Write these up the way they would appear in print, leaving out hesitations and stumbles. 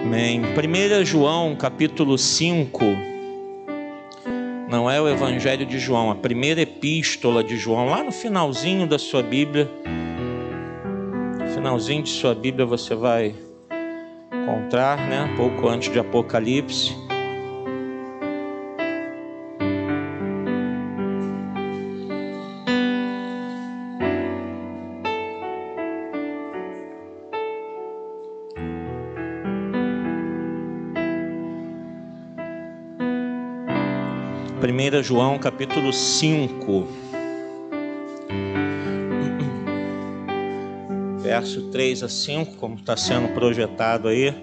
Amém. 1 João, capítulo 5, não é o Evangelho de João, a primeira epístola de João, lá no finalzinho da sua Bíblia. Finalzinho de sua Bíblia você vai encontrar, né? Pouco antes de Apocalipse. Primeira João, capítulo 5, verso 3 a 5, como está sendo projetado aí.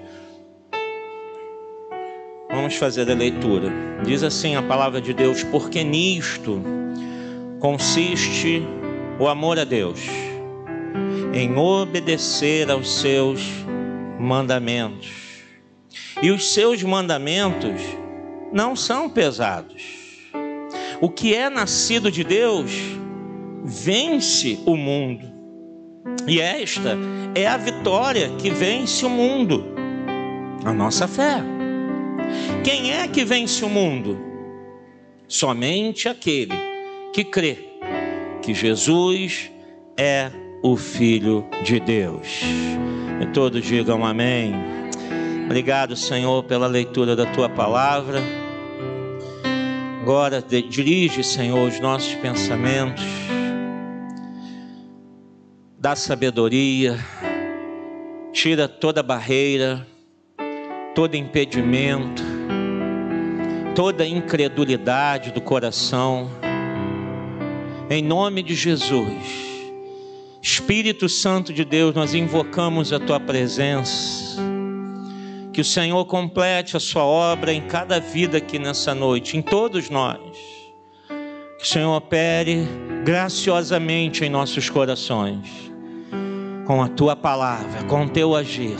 Vamos fazer a leitura. Diz assim a palavra de Deus: porque nisto consiste o amor a Deus, em obedecer aos seus mandamentos. E os seus mandamentos não são pesados. O que é nascido de Deus vence o mundo. E esta é a vitória que vence o mundo, a nossa fé. Quem é que vence o mundo? Somente aquele que crê que Jesus é o Filho de Deus. E todos digam amém. Obrigado, Senhor, pela leitura da Tua palavra. Agora dirige, Senhor, os nossos pensamentos. Dá sabedoria. Tira toda barreira, todo impedimento, toda incredulidade do coração. Em nome de Jesus. Espírito Santo de Deus, nós invocamos a Tua presença. Que o Senhor complete a sua obra em cada vida aqui nessa noite, em todos nós. Que o Senhor opere graciosamente em nossos corações, com a Tua palavra, com o Teu agir,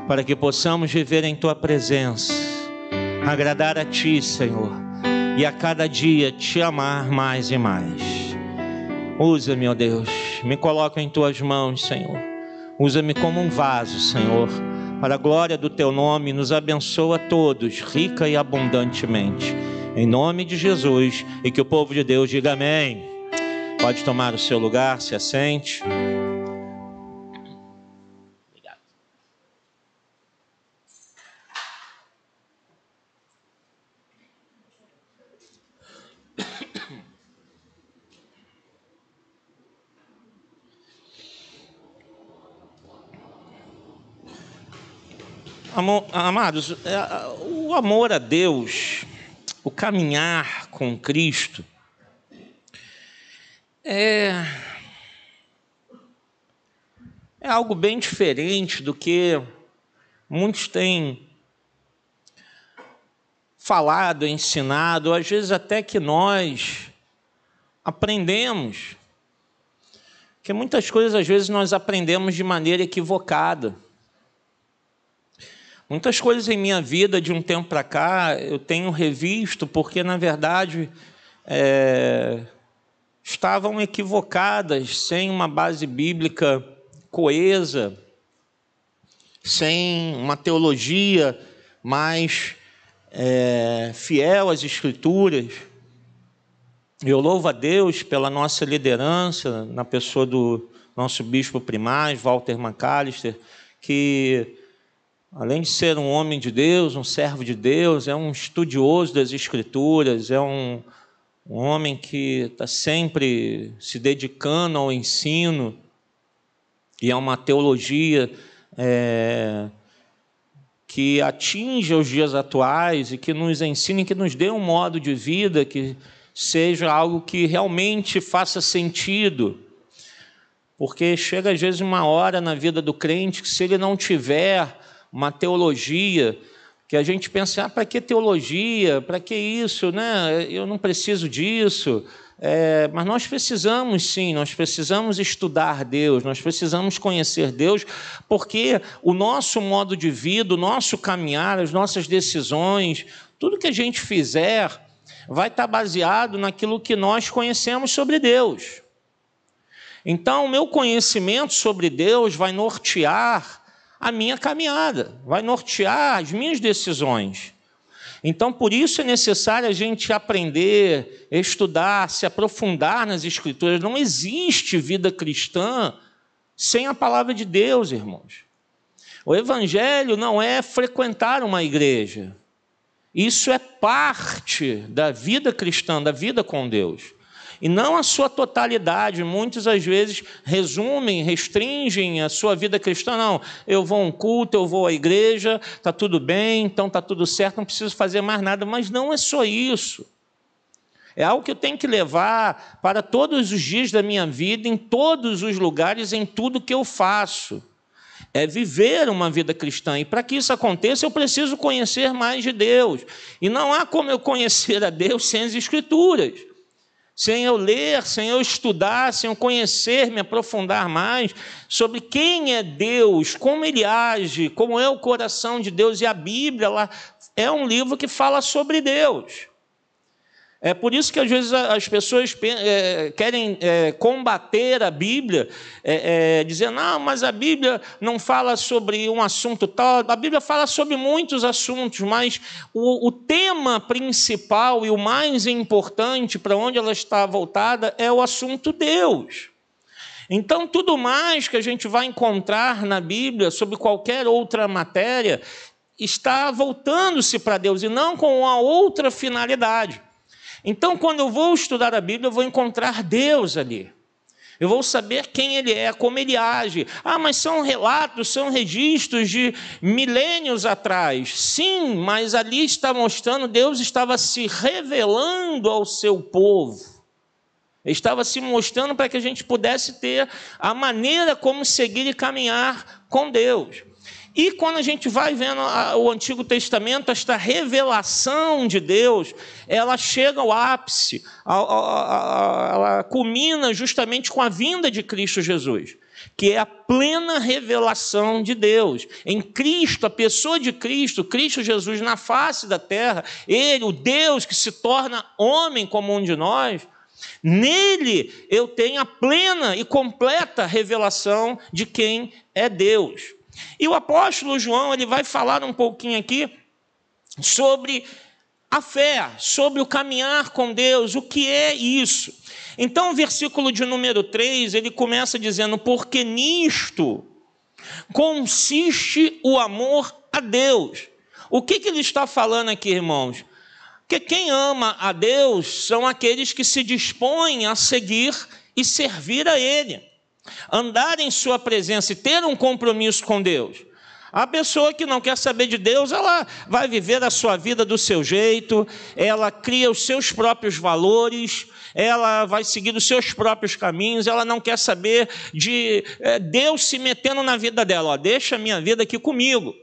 para que possamos viver em Tua presença, agradar a Ti, Senhor, e a cada dia Te amar mais e mais. Usa-me, ó Deus, me coloco em Tuas mãos, Senhor. Usa-me como um vaso, Senhor, para a glória do Teu nome. Nos abençoa a todos, rica e abundantemente, em nome de Jesus. E que o povo de Deus diga amém. Pode tomar o seu lugar, se assente. Obrigado. Amados, o amor a Deus, o caminhar com Cristo, é algo bem diferente do que muitos têm falado, ensinado, às vezes até que nós aprendemos. Porque muitas coisas, às vezes, nós aprendemos de maneira equivocada. Muitas coisas em minha vida, de um tempo para cá, eu tenho revisto, porque, na verdade, estavam equivocadas, sem uma base bíblica coesa, sem uma teologia mais fiel às Escrituras. Eu louvo a Deus pela nossa liderança, na pessoa do nosso bispo primaz, Walter McAllister, que, além de ser um homem de Deus, um servo de Deus, é um estudioso das Escrituras, é um homem que está sempre se dedicando ao ensino, e é uma teologia que atinge os dias atuais e que nos ensina e que nos dê um modo de vida que seja algo que realmente faça sentido. Porque chega às vezes uma hora na vida do crente que, se ele não tiver uma teologia, que a gente pensa, para que teologia? Para que isso? Né? Eu não preciso disso. Mas nós precisamos, sim, nós precisamos estudar Deus, nós precisamos conhecer Deus, porque o nosso modo de vida, o nosso caminhar, as nossas decisões, tudo que a gente fizer vai estar baseado naquilo que nós conhecemos sobre Deus. Então, o meu conhecimento sobre Deus vai nortear a minha caminhada, vai nortear as minhas decisões. Então, por isso é necessário a gente aprender, estudar, se aprofundar nas Escrituras. Não existe vida cristã sem a palavra de Deus, irmãos. O Evangelho não é frequentar uma igreja. Isso é parte da vida cristã, da vida com Deus. E não a sua totalidade. Muitos, às vezes, resumem, restringem a sua vida cristã. Não, eu vou a um culto, eu vou à igreja, está tudo bem, então está tudo certo, não preciso fazer mais nada. Mas não é só isso. É algo que eu tenho que levar para todos os dias da minha vida, em todos os lugares, em tudo que eu faço. É viver uma vida cristã. E para que isso aconteça, eu preciso conhecer mais de Deus. E não há como eu conhecer a Deus sem as Escrituras. Sem eu ler, sem eu estudar, sem eu conhecer, me aprofundar mais sobre quem é Deus, como Ele age, como é o coração de Deus. E a Bíblia ela é um livro que fala sobre Deus. É por isso que, às vezes, as pessoas querem combater a Bíblia, dizendo, não, mas a Bíblia não fala sobre um assunto tal. A Bíblia fala sobre muitos assuntos, mas o tema principal e o mais importante para onde ela está voltada é o assunto Deus. Então, tudo mais que a gente vai encontrar na Bíblia, sobre qualquer outra matéria, está voltando-se para Deus e não com uma outra finalidade. Então, quando eu vou estudar a Bíblia, eu vou encontrar Deus ali. Eu vou saber quem Ele é, como Ele age. Ah, mas são relatos, são registros de milênios atrás. Sim, mas ali está mostrando, Deus estava se revelando ao seu povo. Ele estava se mostrando para que a gente pudesse ter a maneira como seguir e caminhar com Deus. E quando a gente vai vendo o Antigo Testamento, esta revelação de Deus, ela chega ao ápice, ela culmina justamente com a vinda de Cristo Jesus, que é a plena revelação de Deus. Em Cristo, a pessoa de Cristo, Cristo Jesus na face da terra, Ele, o Deus que se torna homem como um de nós, nele eu tenho a plena e completa revelação de quem é Deus. E o apóstolo João ele vai falar um pouquinho aqui sobre a fé, sobre o caminhar com Deus, o que é isso. Então, o versículo de número 3, ele começa dizendo, porque nisto consiste o amor a Deus. O que ele está falando aqui, irmãos? Que quem ama a Deus são aqueles que se dispõem a seguir e servir a Ele. Andar em sua presença e ter um compromisso com Deus. A pessoa que não quer saber de Deus, ela vai viver a sua vida do seu jeito, ela cria os seus próprios valores, ela vai seguir os seus próprios caminhos, ela não quer saber de Deus se metendo na vida dela. Ó, deixa a minha vida aqui comigo.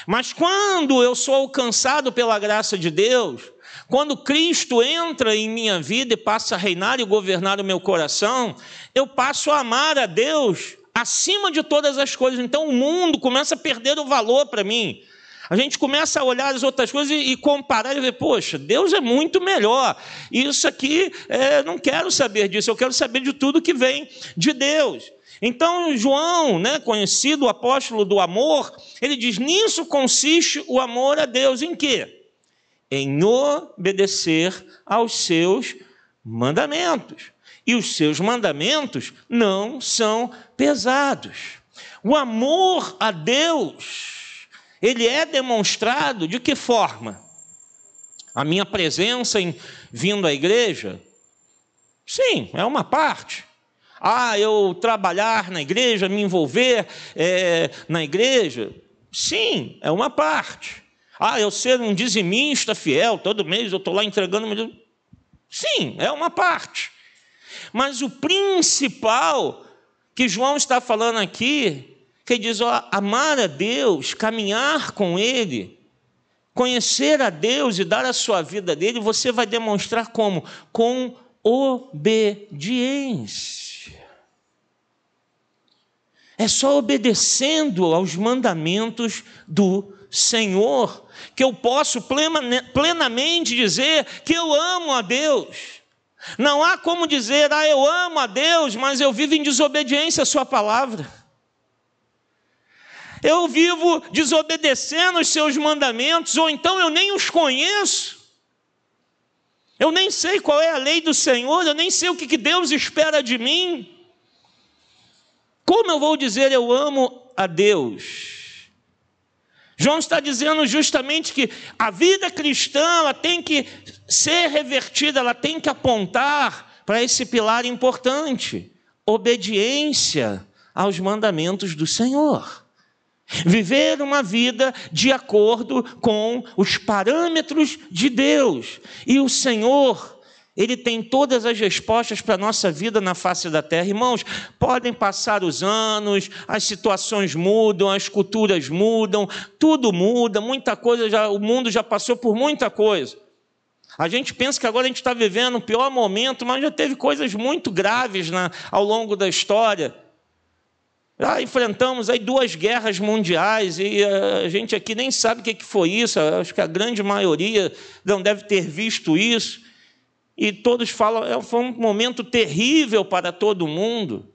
Mas quando eu sou alcançado pela graça de Deus, quando Cristo entra em minha vida e passa a reinar e governar o meu coração, eu passo a amar a Deus acima de todas as coisas. Então o mundo começa a perder o valor para mim. A gente começa a olhar as outras coisas e comparar e ver, poxa, Deus é muito melhor. Isso aqui, não quero saber disso, eu quero saber de tudo que vem de Deus. Então João, conhecido o apóstolo do amor, ele diz, nisso consiste o amor a Deus. Em quê? Em obedecer aos seus mandamentos. E os seus mandamentos não são pesados. O amor a Deus, ele é demonstrado de que forma? A minha presença vindo à igreja? Sim, é uma parte. Eu trabalhar na igreja, me envolver na igreja? Sim, é uma parte. Eu ser um dizimista fiel, todo mês eu estou lá entregando. Sim, é uma parte. Mas o principal que João está falando aqui, que diz, amar a Deus, caminhar com Ele, conhecer a Deus e dar a sua vida dele, você vai demonstrar como? Com obediência. É só obedecendo aos mandamentos do Senhor que eu posso plenamente dizer que eu amo a Deus. Não há como dizer, eu amo a Deus, mas eu vivo em desobediência à sua palavra. Eu vivo desobedecendo os seus mandamentos, ou então eu nem os conheço. Eu nem sei qual é a lei do Senhor, eu nem sei o que Deus espera de mim. Como eu vou dizer eu amo a Deus? João está dizendo justamente que a vida cristã ela tem que ser revertida, ela tem que apontar para esse pilar importante: obediência aos mandamentos do Senhor. Viver uma vida de acordo com os parâmetros de Deus. E o Senhor, Ele tem todas as respostas para a nossa vida na face da terra. Irmãos, podem passar os anos, as situações mudam, as culturas mudam, tudo muda, muita coisa, o mundo já passou por muita coisa. A gente pensa que agora a gente está vivendo o pior momento, mas já teve coisas muito graves ao longo da história. Já enfrentamos aí 2 guerras mundiais e a gente aqui nem sabe o que foi isso. Acho que a grande maioria não deve ter visto isso. E todos falam, foi um momento terrível para todo mundo.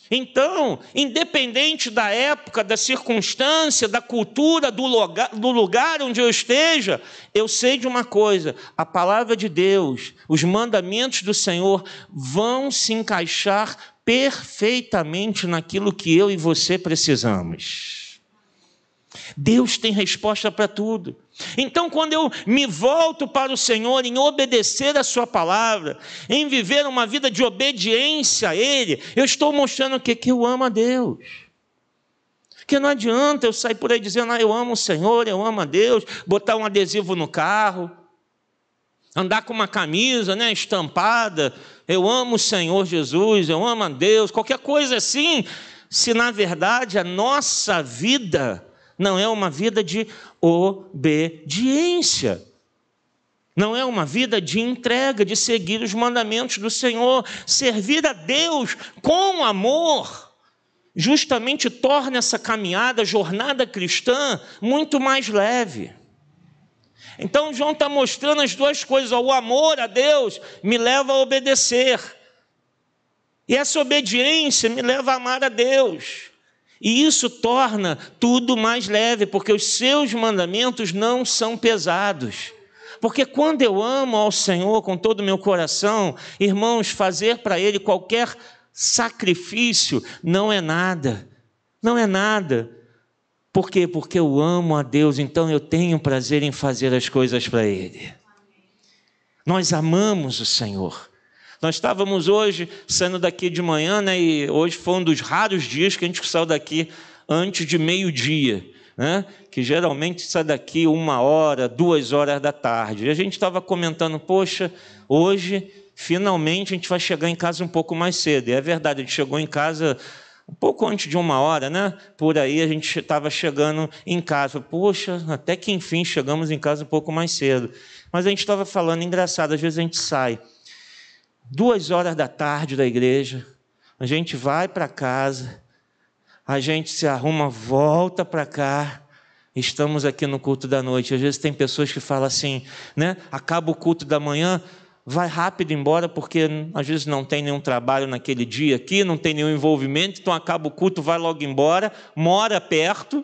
Então, independente da época, da circunstância, da cultura, do lugar onde eu esteja, eu sei de uma coisa: a palavra de Deus, os mandamentos do Senhor vão se encaixar perfeitamente naquilo que eu e você precisamos. Deus tem resposta para tudo. Então, quando eu me volto para o Senhor em obedecer a sua palavra, em viver uma vida de obediência a Ele, eu estou mostrando o quê? Que eu amo a Deus. Que não adianta eu sair por aí dizendo, eu amo o Senhor, eu amo a Deus, botar um adesivo no carro, andar com uma camisa, estampada, eu amo o Senhor Jesus, eu amo a Deus, qualquer coisa assim, se na verdade a nossa vida não é uma vida de obediência. Não é uma vida de entrega, de seguir os mandamentos do Senhor. Servir a Deus com amor justamente torna essa caminhada, jornada cristã, muito mais leve. Então João está mostrando as 2 coisas. O amor a Deus me leva a obedecer. E essa obediência me leva a amar a Deus. E isso torna tudo mais leve, porque os seus mandamentos não são pesados. Porque quando eu amo ao Senhor com todo o meu coração, irmãos, fazer para Ele qualquer sacrifício não é nada. Não é nada. Por quê? Porque eu amo a Deus, então eu tenho prazer em fazer as coisas para Ele. Nós amamos o Senhor. Nós estávamos hoje saindo daqui de manhã, e hoje foi um dos raros dias que a gente saiu daqui antes de meio-dia, que geralmente sai daqui 1h, 2h da tarde. E a gente estava comentando, poxa, hoje finalmente a gente vai chegar em casa um pouco mais cedo. E é verdade, a gente chegou em casa um pouco antes de 1h, por aí a gente estava chegando em casa. Poxa, até que enfim chegamos em casa um pouco mais cedo. Mas a gente estava falando, engraçado, às vezes a gente sai 2h da tarde da igreja, a gente vai para casa, a gente se arruma, volta para cá, estamos aqui no culto da noite. Às vezes tem pessoas que falam assim, acaba o culto da manhã, vai rápido embora, porque às vezes não tem nenhum trabalho naquele dia aqui, não tem nenhum envolvimento, então acaba o culto, vai logo embora, mora perto,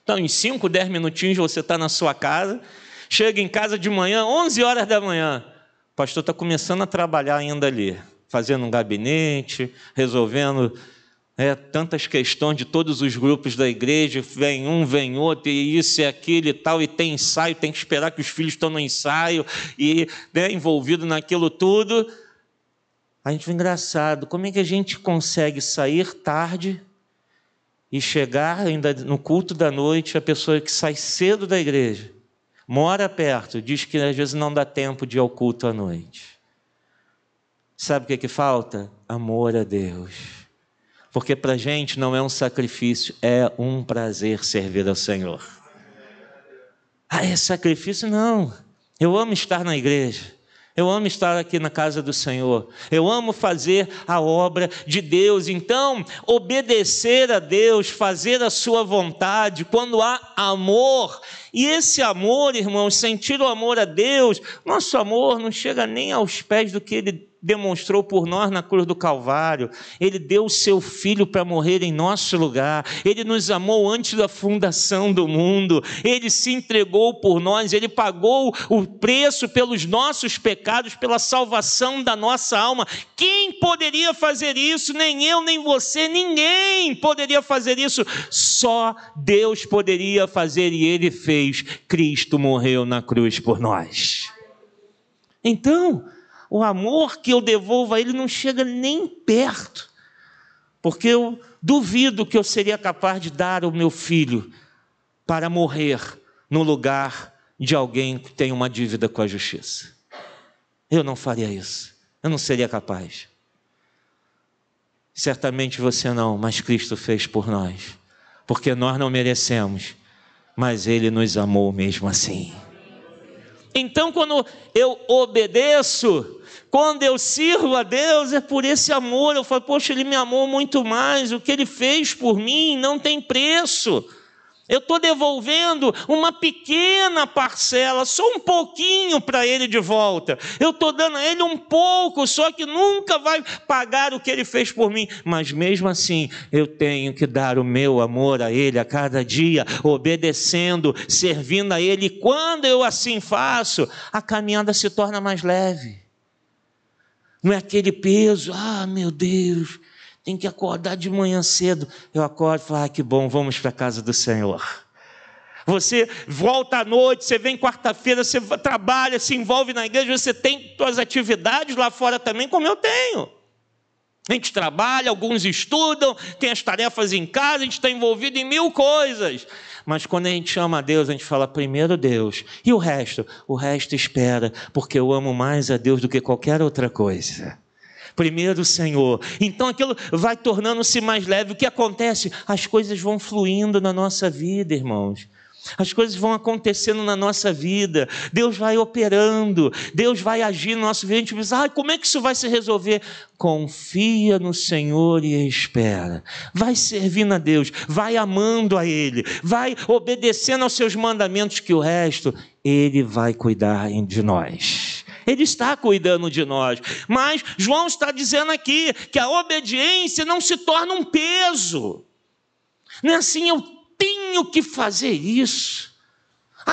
então em 5, 10 minutinhos você está na sua casa, chega em casa de manhã, 11h da manhã, o pastor está começando a trabalhar ainda ali, fazendo um gabinete, resolvendo tantas questões de todos os grupos da igreja, vem um, vem outro, e isso e aquilo e tal, e tem ensaio, tem que esperar que os filhos estão no ensaio, e envolvido naquilo tudo. A gente foi engraçado, como é que a gente consegue sair tarde e chegar ainda no culto da noite, a pessoa que sai cedo da igreja, mora perto, diz que às vezes não dá tempo de ir ao culto à noite. Sabe o que falta? Amor a Deus. Porque para a gente não é um sacrifício, é um prazer servir ao Senhor. É sacrifício? Não. Eu amo estar na igreja. Eu amo estar aqui na casa do Senhor. Eu amo fazer a obra de Deus. Então, obedecer a Deus, fazer a sua vontade, quando há amor. E esse amor, irmãos, sentir o amor a Deus, nosso amor não chega nem aos pés do demonstrou por nós na cruz do Calvário. Ele deu o seu Filho para morrer em nosso lugar. Ele nos amou antes da fundação do mundo. Ele se entregou por nós. Ele pagou o preço pelos nossos pecados, pela salvação da nossa alma. Quem poderia fazer isso? Nem eu, nem você, ninguém poderia fazer isso. Só Deus poderia fazer, e Ele fez. Cristo morreu na cruz por nós. Então, o amor que eu devolvo a Ele não chega nem perto, porque eu duvido que eu seria capaz de dar o meu filho para morrer no lugar de alguém que tem uma dívida com a justiça. Eu não faria isso, eu não seria capaz. Certamente você não, mas Cristo fez por nós, porque nós não merecemos, mas Ele nos amou mesmo assim. Então, quando eu obedeço, quando eu sirvo a Deus, é por esse amor. Eu falo, poxa, Ele me amou muito mais, o que Ele fez por mim não tem preço. Eu estou devolvendo uma pequena parcela, só um pouquinho para Ele de volta. Eu estou dando a Ele um pouco, só que nunca vai pagar o que Ele fez por mim. Mas mesmo assim, eu tenho que dar o meu amor a Ele a cada dia, obedecendo, servindo a Ele. E quando eu assim faço, a caminhada se torna mais leve. Não é aquele peso, meu Deus, tem que acordar de manhã cedo. Eu acordo e falo, que bom, vamos para a casa do Senhor. Você volta à noite, você vem quarta-feira, você trabalha, se envolve na igreja, você tem suas atividades lá fora também, como eu tenho. A gente trabalha, alguns estudam, tem as tarefas em casa, a gente está envolvido em 1000 coisas. Mas quando a gente chama a Deus, a gente fala primeiro Deus. E o resto? O resto espera, porque eu amo mais a Deus do que qualquer outra coisa. Primeiro o Senhor. Então aquilo vai tornando-se mais leve. O que acontece? As coisas vão fluindo na nossa vida, irmãos. As coisas vão acontecendo na nossa vida. Deus vai operando. Deus vai agir no nosso vida. A gente diz, como é que isso vai se resolver? Confia no Senhor e espera. Vai servindo a Deus. Vai amando a Ele. Vai obedecendo aos seus mandamentos, que o resto Ele vai cuidar de nós. Ele está cuidando de nós. Mas João está dizendo aqui que a obediência não se torna um peso. Não é assim, eu tenho que fazer isso.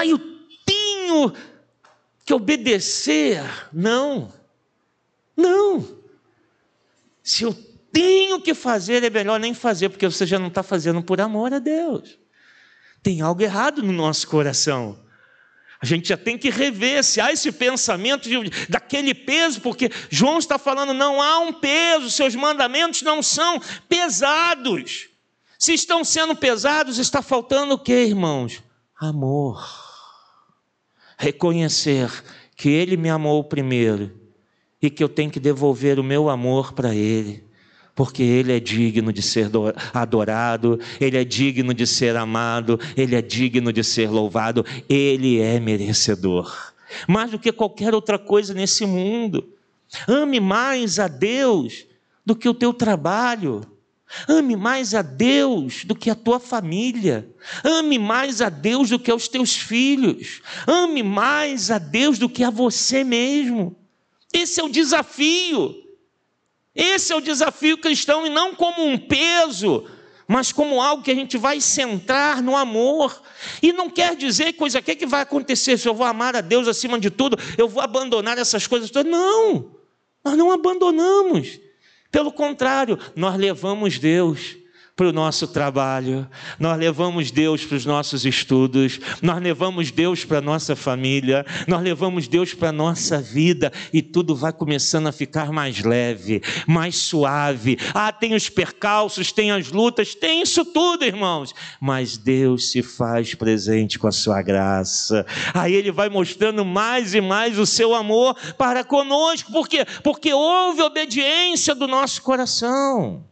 Eu tenho que obedecer. Não. Se eu tenho que fazer, é melhor nem fazer, porque você já não está fazendo por amor a Deus. Tem algo errado no nosso coração. A gente já tem que rever se há esse pensamento daquele peso, porque João está falando, não há um peso, seus mandamentos não são pesados. Se estão sendo pesados, está faltando o quê, irmãos? Amor. Reconhecer que Ele me amou primeiro e que eu tenho que devolver o meu amor para Ele. Porque Ele é digno de ser adorado, Ele é digno de ser amado, Ele é digno de ser louvado, Ele é merecedor. Mais do que qualquer outra coisa nesse mundo. Ame mais a Deus do que o teu trabalho. Ame mais a Deus do que a tua família. Ame mais a Deus do que aos teus filhos. Ame mais a Deus do que a você mesmo. Esse é o desafio. Esse é o desafio cristão, e não como um peso, mas como algo que a gente vai centrar no amor. E não quer dizer, coisa que vai acontecer, se eu vou amar a Deus acima de tudo, eu vou abandonar essas coisas todas. Não, nós não abandonamos. Pelo contrário, nós levamos Deus para o nosso trabalho, nós levamos Deus para os nossos estudos, nós levamos Deus para a nossa família, nós levamos Deus para a nossa vida, e tudo vai começando a ficar mais leve, mais suave. Tem os percalços, tem as lutas, tem isso tudo, irmãos, mas Deus se faz presente com a sua graça. Aí Ele vai mostrando mais e mais o seu amor para conosco. Por quê? Porque houve obediência do nosso coração.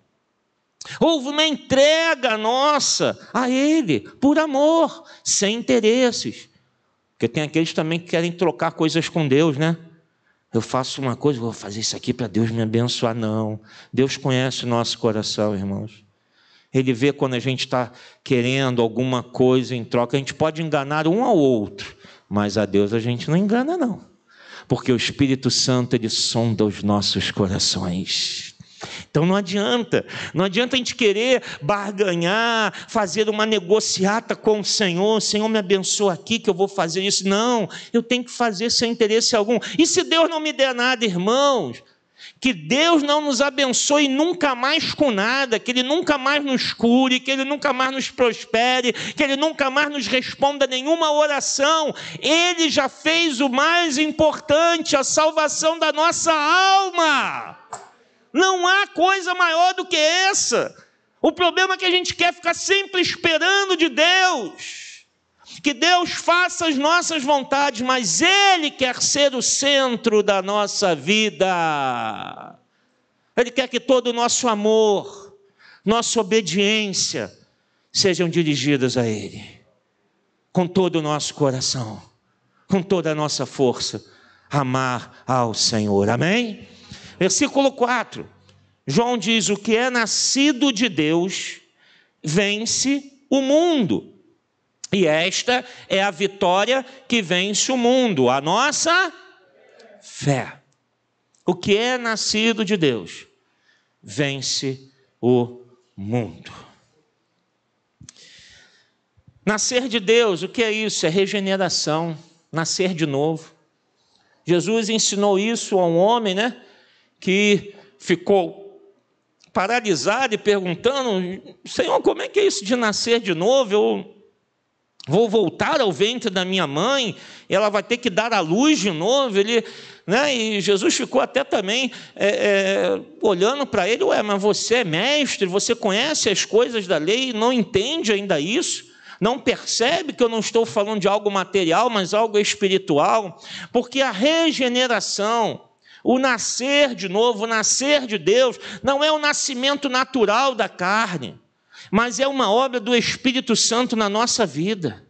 Houve uma entrega nossa a Ele, por amor, sem interesses. Porque tem aqueles também que querem trocar coisas com Deus, né? Eu faço uma coisa, vou fazer isso aqui para Deus me abençoar. Não, Deus conhece o nosso coração, irmãos. Ele vê quando a gente está querendo alguma coisa em troca. A gente pode enganar um ao outro, mas a Deus a gente não engana, não. Porque o Espírito Santo, ele sonda os nossos corações. Então não adianta a gente querer barganhar, fazer uma negociata com o Senhor me abençoa aqui que eu vou fazer isso. Não, eu tenho que fazer sem interesse algum. E se Deus não me der nada, irmãos? Que Deus não nos abençoe nunca mais com nada, que Ele nunca mais nos cure, que Ele nunca mais nos prospere, que Ele nunca mais nos responda nenhuma oração. Ele já fez o mais importante, a salvação da nossa alma. Não há coisa maior do que essa. O problema é que a gente quer ficar sempre esperando de Deus. Que Deus faça as nossas vontades, mas Ele quer ser o centro da nossa vida. Ele quer que todo o nosso amor, nossa obediência, sejam dirigidas a Ele. Com todo o nosso coração, com toda a nossa força, amar ao Senhor. Amém? Versículo 4. João diz, o que é nascido de Deus, vence o mundo. E esta é a vitória que vence o mundo, a nossa fé. O que é nascido de Deus, vence o mundo. Nascer de Deus, o que é isso? É regeneração, nascer de novo. Jesus ensinou isso a um homem, que ficou paralisado e perguntando, Senhor, como é que é isso de nascer de novo? Eu vou voltar ao ventre da minha mãe, ela vai ter que dar à luz de novo. E Jesus ficou até também olhando para ele, mas você é mestre, você conhece as coisas da lei, não entende ainda isso? Não percebe que eu não estou falando de algo material, mas algo espiritual? Porque a regeneração, o nascer de novo, o nascer de Deus, não é o nascimento natural da carne, mas é uma obra do Espírito Santo na nossa vida.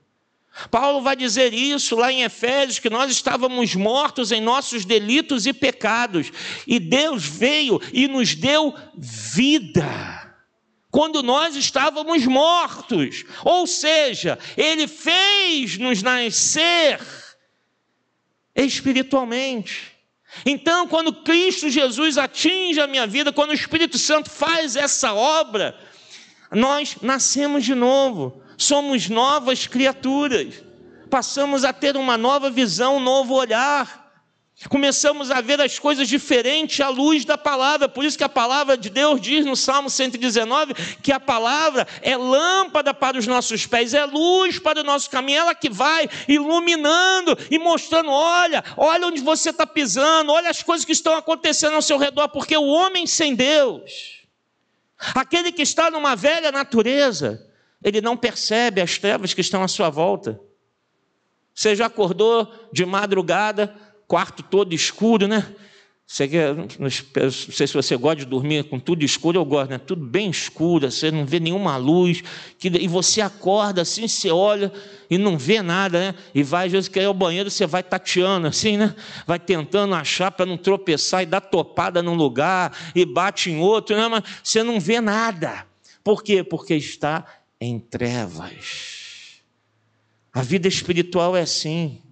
Paulo vai dizer isso lá em Efésios, que nós estávamos mortos em nossos delitos e pecados, e Deus veio e nos deu vida, quando nós estávamos mortos, ou seja, Ele fez-nos nascer espiritualmente. Então, quando Cristo Jesus atinge a minha vida, quando o Espírito Santo faz essa obra, nós nascemos de novo, somos novas criaturas, passamos a ter uma nova visão, um novo olhar, começamos a ver as coisas diferentes à luz da palavra. Por isso que a palavra de Deus diz no Salmo 119, que a palavra é lâmpada para os nossos pés, é luz para o nosso caminho, ela que vai iluminando e mostrando, olha onde você está pisando, olha as coisas que estão acontecendo ao seu redor, porque o homem sem Deus, aquele que está numa velha natureza, ele não percebe as trevas que estão à sua volta. Você já acordou de madrugada, quarto todo escuro, Não sei se você gosta de dormir com tudo escuro, eu gosto, Tudo bem escuro, você não vê nenhuma luz, e você acorda assim, você olha e não vê nada, E vai, às vezes, quer ir ao banheiro, você vai tateando assim, Vai tentando achar para não tropeçar e dar topada num lugar e bate em outro, Mas você não vê nada. Por quê? Porque está em trevas. A vida espiritual é assim.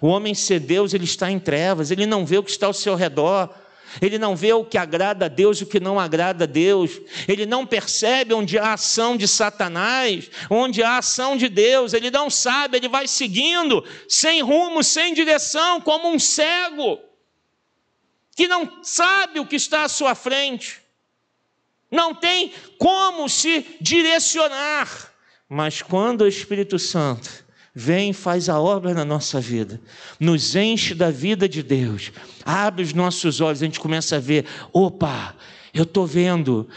O homem sem Deus, ele está em trevas, ele não vê o que está ao seu redor, ele não vê o que agrada a Deus e o que não agrada a Deus, ele não percebe onde há ação de Satanás, onde há ação de Deus, ele não sabe, ele vai seguindo, sem rumo, sem direção, como um cego, que não sabe o que está à sua frente, não tem como se direcionar. Mas quando o Espírito Santo vem e faz a obra na nossa vida, nos enche da vida de Deus, abre os nossos olhos, a gente começa a ver, opa, eu estou vendo,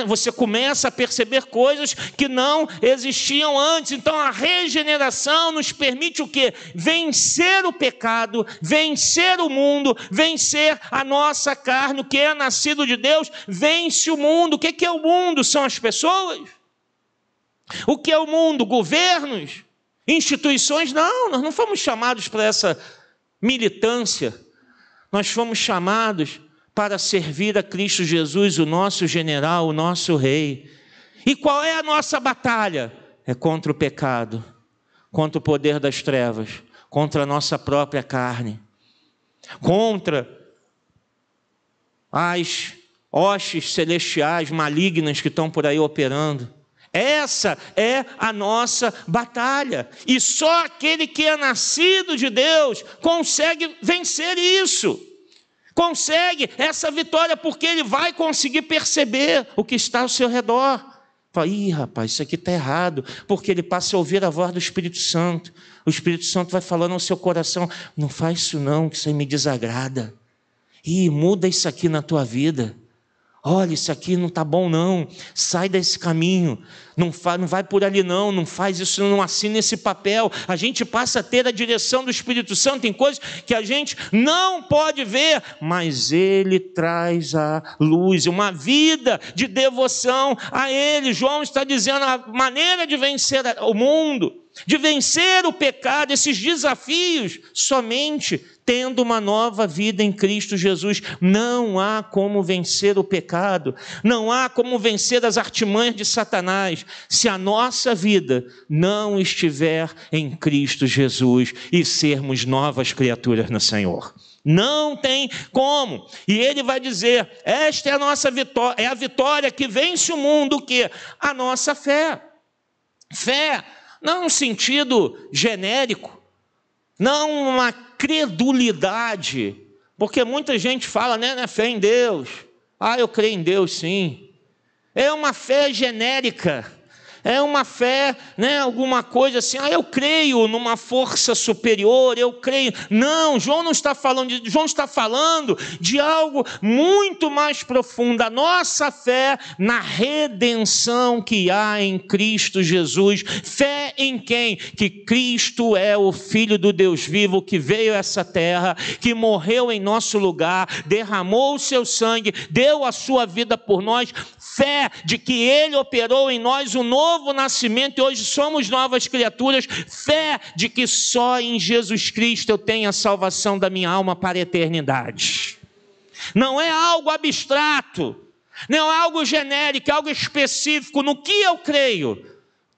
você começa a perceber coisas que não existiam antes. Então a regeneração nos permite o quê? Vencer o pecado, vencer o mundo, vencer a nossa carne. O que é nascido de Deus vence o mundo. O que é o mundo? São as pessoas? O que é o mundo? Governos? Instituições? Não, nós não fomos chamados para essa militância. Nós fomos chamados para servir a Cristo Jesus, o nosso general, o nosso rei. E qual é a nossa batalha? É contra o pecado, contra o poder das trevas, contra a nossa própria carne. contra as hostes celestiais malignas que estão por aí operando. Essa é a nossa batalha. E só aquele que é nascido de Deus consegue vencer isso. Consegue essa vitória, porque ele vai conseguir perceber o que está ao seu redor. Fala, ih, rapaz, isso aqui está errado, porque ele passa a ouvir a voz do Espírito Santo. O Espírito Santo vai falando ao seu coração, não faz isso não, que isso aí me desagrada. Ih, muda isso aqui na tua vida. Olha, isso aqui não está bom não, sai desse caminho, não vai por ali não, não faz isso, não assina esse papel. A gente passa a ter a direção do Espírito Santo em coisas que a gente não pode ver, mas Ele traz a luz, uma vida de devoção a Ele. João está dizendo a maneira de vencer o mundo, de vencer o pecado, esses desafios, somente tendo uma nova vida em Cristo Jesus. Não há como vencer o pecado, não há como vencer as artimanhas de Satanás, se a nossa vida não estiver em Cristo Jesus e sermos novas criaturas no Senhor. Não tem como. E ele vai dizer, esta é a nossa vitória, é a vitória que vence o mundo, o quê? A nossa fé. Fé, não no sentido genérico, não uma credulidade, porque muita gente fala, né, fé em Deus. Eu creio em Deus, sim. É uma fé genérica. É uma fé, né, alguma coisa assim, eu creio numa força superior, eu creio. Não, João não está falando disso, João está falando de algo muito mais profundo. A nossa fé na redenção que há em Cristo Jesus. Fé em quem? Que Cristo é o Filho do Deus vivo, que veio a essa terra, que morreu em nosso lugar, derramou o seu sangue, deu a sua vida por nós. Fé de que Ele operou em nós um novo nascimento e hoje somos novas criaturas. Fé de que só em Jesus Cristo eu tenho a salvação da minha alma para a eternidade. Não é algo abstrato, não é algo genérico, é algo específico. No que eu creio?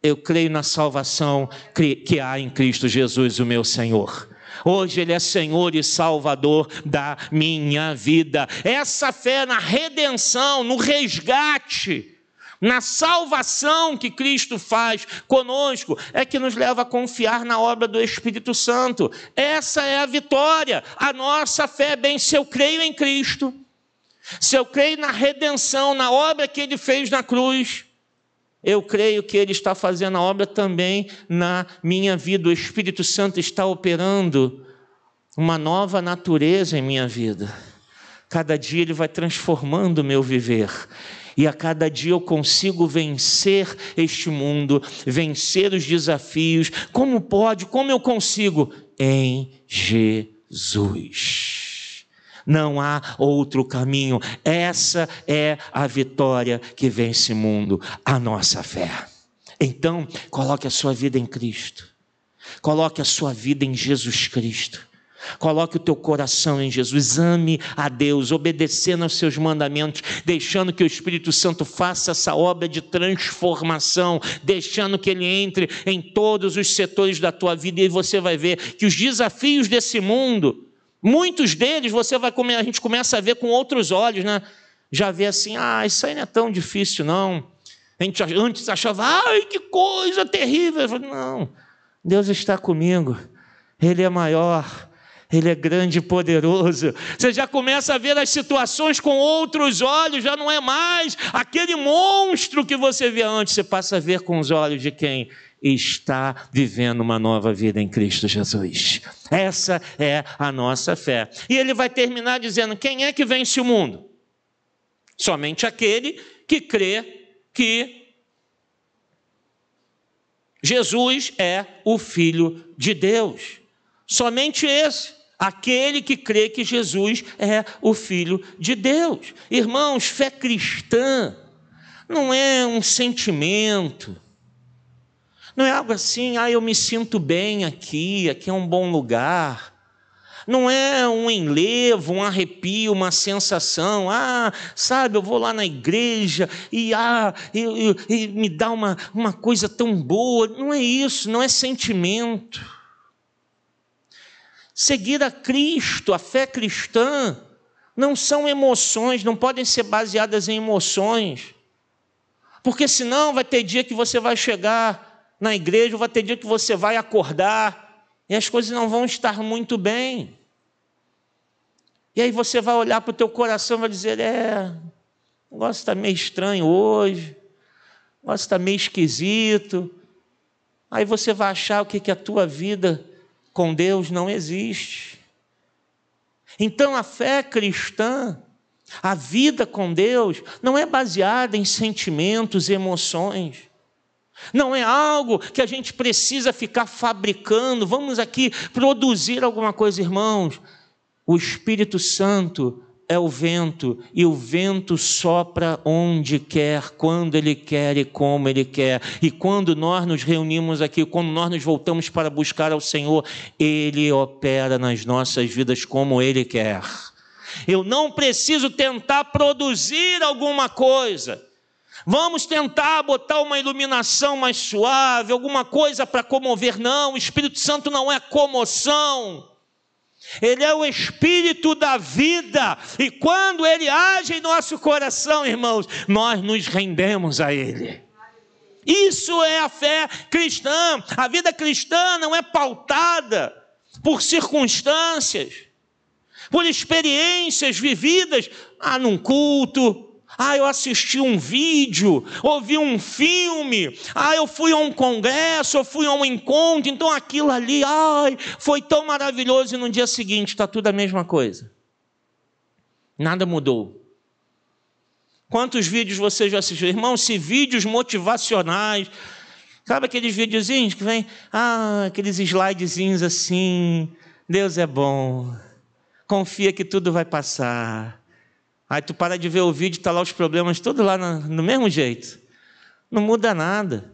Eu creio na salvação que há em Cristo Jesus, o meu Senhor. Hoje Ele é Senhor e Salvador da minha vida. Essa fé na redenção, no resgate, na salvação que Cristo faz conosco, é que nos leva a confiar na obra do Espírito Santo. Essa é a vitória. A nossa fé, se eu creio em Cristo, se eu creio na redenção, na obra que Ele fez na cruz, eu creio que Ele está fazendo a obra também na minha vida. O Espírito Santo está operando uma nova natureza em minha vida. Cada dia Ele vai transformando o meu viver. E a cada dia eu consigo vencer este mundo, vencer os desafios. Como pode? Como eu consigo? Em Jesus. Não há outro caminho. Essa é a vitória que vence o mundo, a nossa fé. Então, coloque a sua vida em Cristo. Coloque a sua vida em Jesus Cristo. Coloque o teu coração em Jesus. Ame a Deus, obedecendo aos seus mandamentos, deixando que o Espírito Santo faça essa obra de transformação, deixando que Ele entre em todos os setores da tua vida, e você vai ver que os desafios desse mundo, muitos deles a gente começa a ver com outros olhos, né? Já vê assim, isso aí não é tão difícil não. A gente antes achava, que coisa terrível. Eu falei, não, Deus está comigo, Ele é maior, Ele é grande e poderoso. Você já começa a ver as situações com outros olhos, já não é mais aquele monstro que você via antes, você passa a ver com os olhos de quem está vivendo uma nova vida em Cristo Jesus. Essa é a nossa fé. E ele vai terminar dizendo, quem é que vence o mundo? Somente aquele que crê que Jesus é o Filho de Deus. Somente esse. Aquele que crê que Jesus é o Filho de Deus. Irmãos, fé cristã não é um sentimento, não é algo assim, eu me sinto bem aqui é um bom lugar. Não é um enlevo, um arrepio, uma sensação, sabe, eu vou lá na igreja e me dá uma coisa tão boa. Não é isso, não é sentimento. Seguir a Cristo, a fé cristã, não são emoções, não podem ser baseadas em emoções. Porque senão vai ter dia que você vai chegar na igreja, vai ter dia que você vai acordar, e as coisas não vão estar muito bem. E aí você vai olhar para o teu coração e vai dizer, o negócio está meio estranho hoje, o negócio está meio esquisito. Aí você vai achar que a tua vida com Deus não existe. Então a fé cristã, a vida com Deus, não é baseada em sentimentos e emoções. Não é algo que a gente precisa ficar fabricando. Vamos aqui produzir alguma coisa, irmãos. O Espírito Santo é o vento, e o vento sopra onde quer, quando Ele quer e como Ele quer. E quando nós nos reunimos aqui, quando nós nos voltamos para buscar ao Senhor, Ele opera nas nossas vidas como Ele quer. Eu não preciso tentar produzir alguma coisa. Vamos tentar botar uma iluminação mais suave, alguma coisa para comover. Não, o Espírito Santo não é comoção. Ele é o Espírito da vida, e quando Ele age em nosso coração, irmãos, nós nos rendemos a Ele. Isso é a fé cristã. A vida cristã não é pautada por circunstâncias, por experiências vividas, num culto, eu assisti um vídeo, ouvi um filme, eu fui a um congresso, eu fui a um encontro, então aquilo ali, foi tão maravilhoso, e no dia seguinte está tudo a mesma coisa. Nada mudou. Quantos vídeos você já assistiu? Irmão, se vídeos motivacionais, sabe aqueles videozinhos que vem, aqueles slidezinhos assim, Deus é bom, confia que tudo vai passar. Aí tu para de ver o vídeo, está lá os problemas todos lá no mesmo jeito. Não muda nada.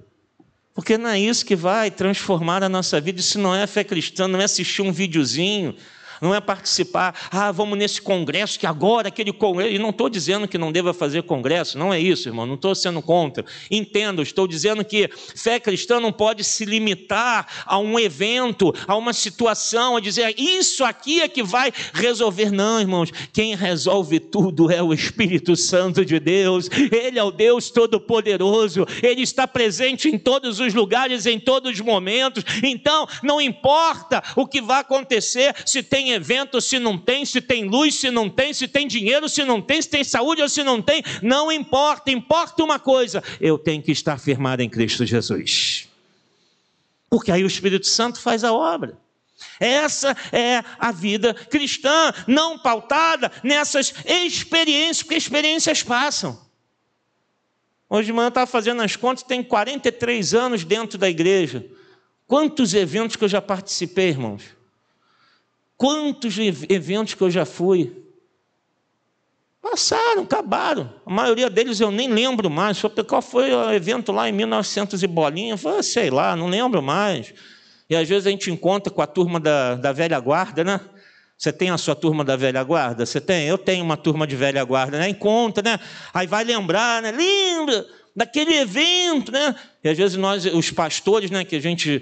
Porque não é isso que vai transformar a nossa vida. Isso não é fé cristã, não é assistir um videozinho, não é participar. Vamos nesse congresso, que agora aquele congresso... E não estou dizendo que não deva fazer congresso, não é isso, irmão, não estou sendo contra. Entendo, estou dizendo que fé cristã não pode se limitar a um evento, a uma situação, a dizer, isso aqui é que vai resolver. Não, irmãos, quem resolve tudo é o Espírito Santo de Deus. Ele é o Deus Todo-Poderoso, Ele está presente em todos os lugares, em todos os momentos. Então, não importa o que vai acontecer, se tem evento, se não tem, se tem luz, se não tem, se tem dinheiro, se não tem, se tem saúde ou se não tem, não importa. Importa uma coisa: eu tenho que estar firmado em Cristo Jesus, porque aí o Espírito Santo faz a obra. Essa é a vida cristã, não pautada nessas experiências, porque experiências passam. Hoje de manhã eu estava fazendo as contas, tem 43 anos dentro da igreja. Quantos eventos que eu já participei, irmãos? Quantos eventos que eu já fui? Passaram, acabaram. A maioria deles eu nem lembro mais. Qual foi o evento lá em 1900 e bolinha? Eu falei, sei lá, não lembro mais. E às vezes a gente encontra com a turma da velha guarda, né? Você tem a sua turma da velha guarda? Você tem? Eu tenho uma turma de velha guarda, né? Encontra, né? Aí vai lembrar, né? Lembra daquele evento, né? E às vezes nós, os pastores, né? Que a gente,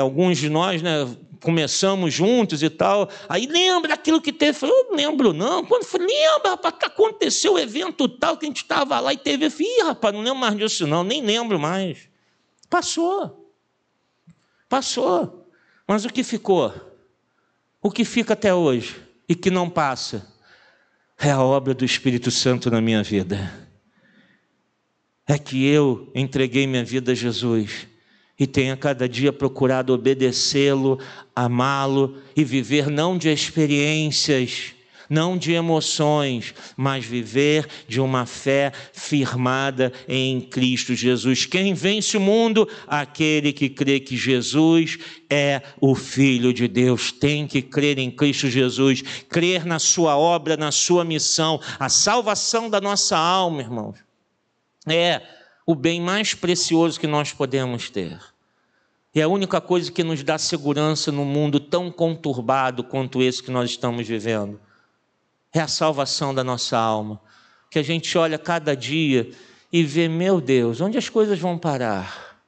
alguns de nós, né? Começamos juntos e tal, aí lembra daquilo que teve? Eu não lembro não. Quando foi, lembra, rapaz, que aconteceu o evento tal, que a gente estava lá e teve, rapaz, não lembro mais disso não, nem lembro mais. Passou, mas o que ficou? O que fica até hoje e que não passa é a obra do Espírito Santo na minha vida. É que eu entreguei minha vida a Jesus e tenho a cada dia procurado obedecê-lo, amá-lo e viver não de experiências, não de emoções, mas viver de uma fé firmada em Cristo Jesus. Quem vence o mundo? Aquele que crê que Jesus é o Filho de Deus. Tem que crer em Cristo Jesus, crer na sua obra, na sua missão. A salvação da nossa alma, irmãos, é o bem mais precioso que nós podemos ter. E é a única coisa que nos dá segurança num mundo tão conturbado quanto esse que nós estamos vivendo. É a salvação da nossa alma. Que a gente olha cada dia e vê, meu Deus, onde as coisas vão parar?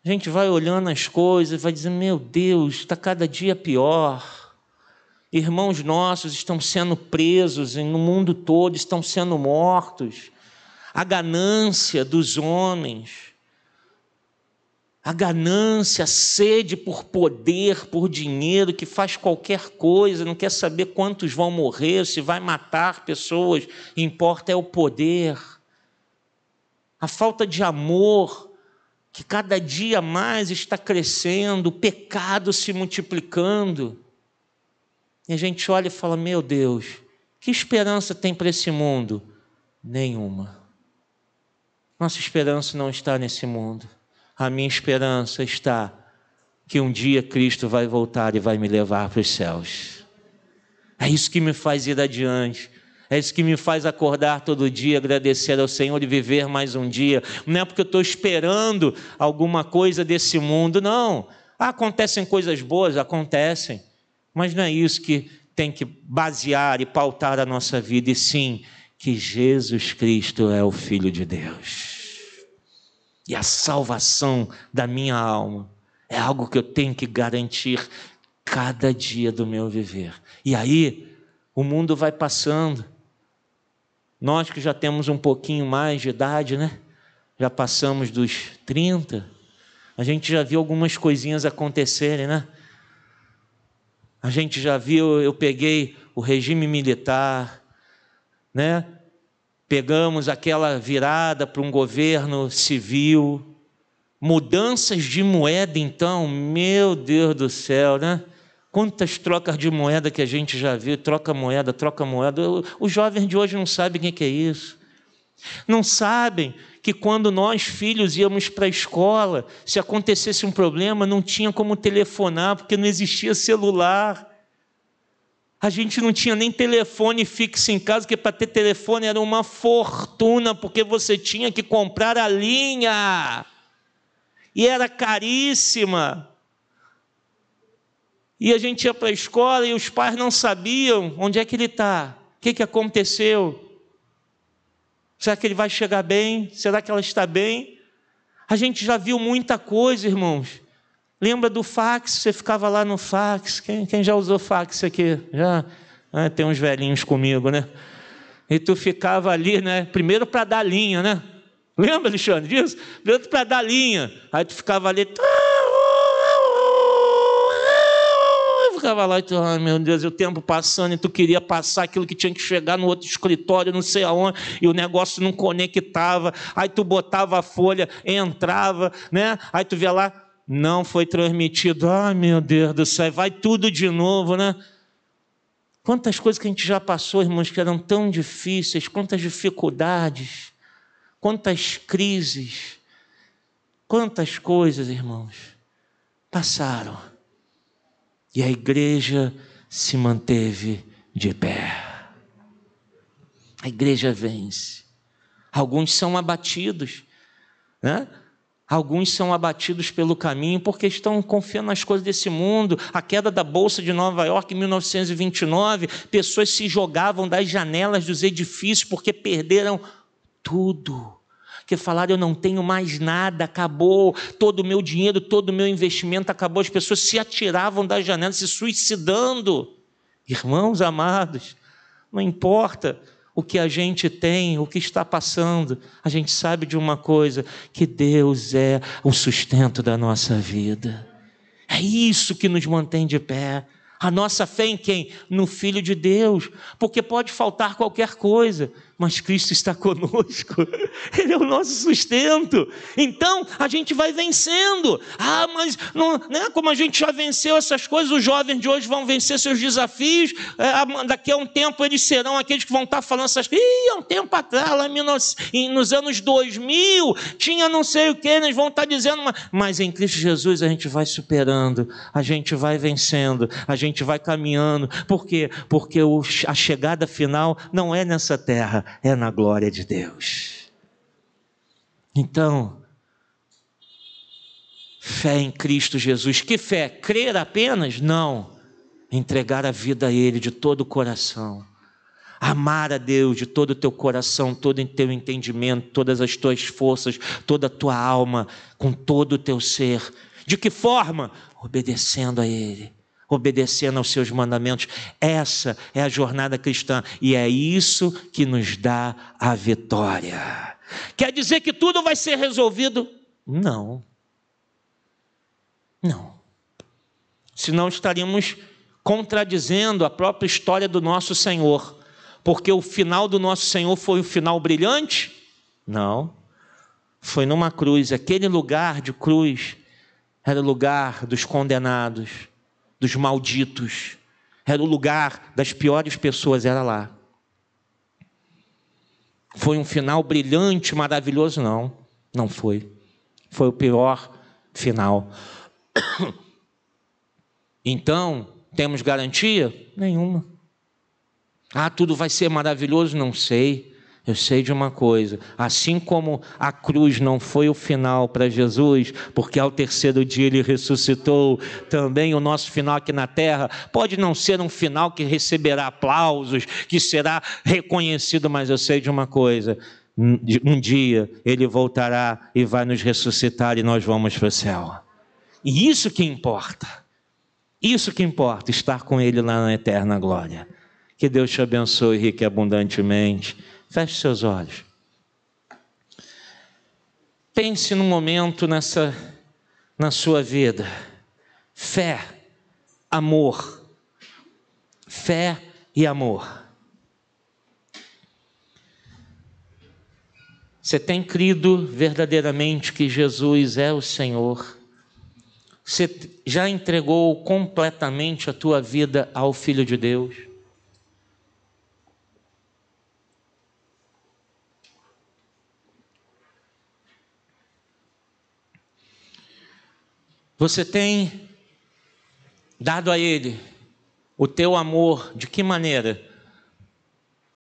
A gente vai olhando as coisas, vai dizendo, meu Deus, está cada dia pior. Irmãos nossos estão sendo presos no mundo todo, estão sendo mortos. A ganância dos homens, a ganância, a sede por poder, por dinheiro, que faz qualquer coisa, não quer saber quantos vão morrer, se vai matar pessoas, importa é o poder. A falta de amor, que cada dia mais está crescendo, o pecado se multiplicando. E a gente olha e fala, meu Deus, que esperança tem para esse mundo? Nenhuma. Nossa esperança não está nesse mundo. A minha esperança está que um dia Cristo vai voltar e vai me levar para os céus. É isso que me faz ir adiante. É isso que me faz acordar todo dia, agradecer ao Senhor e viver mais um dia. Não é porque eu estou esperando alguma coisa desse mundo, não. Acontecem coisas boas, acontecem. Mas não é isso que tem que basear e pautar a nossa vida, e sim que Jesus Cristo é o Filho de Deus. E a salvação da minha alma é algo que eu tenho que garantir cada dia do meu viver. E aí, o mundo vai passando. Nós que já temos um pouquinho mais de idade, né? Já passamos dos 30, a gente já viu algumas coisinhas acontecerem, né? A gente já viu, eu peguei o regime militar, né? Pegamos aquela virada para um governo civil, mudanças de moeda então, meu Deus do céu, né? Quantas trocas de moeda que a gente já viu, troca moeda. Os jovens de hoje não sabem o que é isso. Não sabem que quando nós, filhos, íamos para a escola, se acontecesse um problema, não tinha como telefonar, porque não existia celular. A gente não tinha nem telefone fixo em casa, porque para ter telefone era uma fortuna, porque você tinha que comprar a linha. E era caríssima. E a gente ia para a escola e os pais não sabiam onde é que ele está. O que aconteceu? Será que ele vai chegar bem? Será que ela está bem? A gente já viu muita coisa, irmãos. Lembra do fax? Você ficava lá no fax. Quem já usou fax aqui? Já? Tem uns velhinhos comigo, né? E tu ficava ali, né? Primeiro para dar linha, né? Lembra, Alexandre, disso? Primeiro para dar linha. Aí tu ficava ali... Ficava lá e tu, ai meu Deus, e o tempo passando, e tu queria passar aquilo que tinha que chegar no outro escritório, não sei aonde, e o negócio não conectava, aí tu botava a folha, entrava, né? Aí tu via lá, não foi transmitido, ai meu Deus do céu, vai tudo de novo, né? Quantas coisas que a gente já passou, irmãos, que eram tão difíceis, quantas dificuldades, quantas crises, quantas coisas, irmãos, passaram. E a igreja se manteve de pé. A igreja vence. Alguns são abatidos, né? Alguns são abatidos pelo caminho porque estão confiando nas coisas desse mundo. A queda da Bolsa de Nova York em 1929, pessoas se jogavam das janelas dos edifícios porque perderam tudo. Que falaram, eu não tenho mais nada, acabou, todo o meu dinheiro, todo o meu investimento acabou. As pessoas se atiravam das janelas, se suicidando. Irmãos amados, não importa o que a gente tem, o que está passando, a gente sabe de uma coisa, que Deus é o sustento da nossa vida. É isso que nos mantém de pé. A nossa fé em quem? No Filho de Deus, porque pode faltar qualquer coisa, mas Cristo está conosco, Ele é o nosso sustento, então a gente vai vencendo. Mas não, né? Como a gente já venceu essas coisas, os jovens de hoje vão vencer seus desafios, daqui a um tempo eles serão aqueles que vão estar falando essas coisas, há um tempo atrás, lá nos anos 2000, tinha não sei o que, eles vão estar dizendo, mas em Cristo Jesus a gente vai superando, a gente vai vencendo, a gente vai caminhando. Por quê? Porque a chegada final não é nessa terra, é na glória de Deus. Então, fé em Cristo Jesus. Que fé? Crer apenas? Não. Entregar a vida a Ele de todo o coração. Amar a Deus de todo o teu coração, todo o teu entendimento, todas as tuas forças, toda a tua alma, com todo o teu ser. De que forma? Obedecendo a Ele, obedecendo aos seus mandamentos. Essa é a jornada cristã e é isso que nos dá a vitória. Quer dizer que tudo vai ser resolvido? Não. Não. Senão estaríamos contradizendo a própria história do nosso Senhor. Porque o final do nosso Senhor foi o final brilhante? Não. Foi numa cruz. Aquele lugar de cruz era o lugar dos condenados, dos malditos. Era o lugar das piores pessoas, era lá. Foi um final brilhante, maravilhoso? Não, não foi. Foi o pior final. Então, temos garantia? Nenhuma. Tudo vai ser maravilhoso? Não sei. Eu sei de uma coisa, assim como a cruz não foi o final para Jesus, porque ao terceiro dia Ele ressuscitou, também o nosso final aqui na terra pode não ser um final que receberá aplausos, que será reconhecido, mas eu sei de uma coisa, um dia Ele voltará e vai nos ressuscitar e nós vamos para o céu. E isso que importa, estar com Ele lá na eterna glória. Que Deus te abençoe rica e abundantemente. Feche seus olhos. Pense num momento na sua vida. Fé, amor. Fé e amor. Você tem crido verdadeiramente que Jesus é o Senhor? Você já entregou completamente a tua vida ao Filho de Deus? Você tem dado a Ele o teu amor, de que maneira?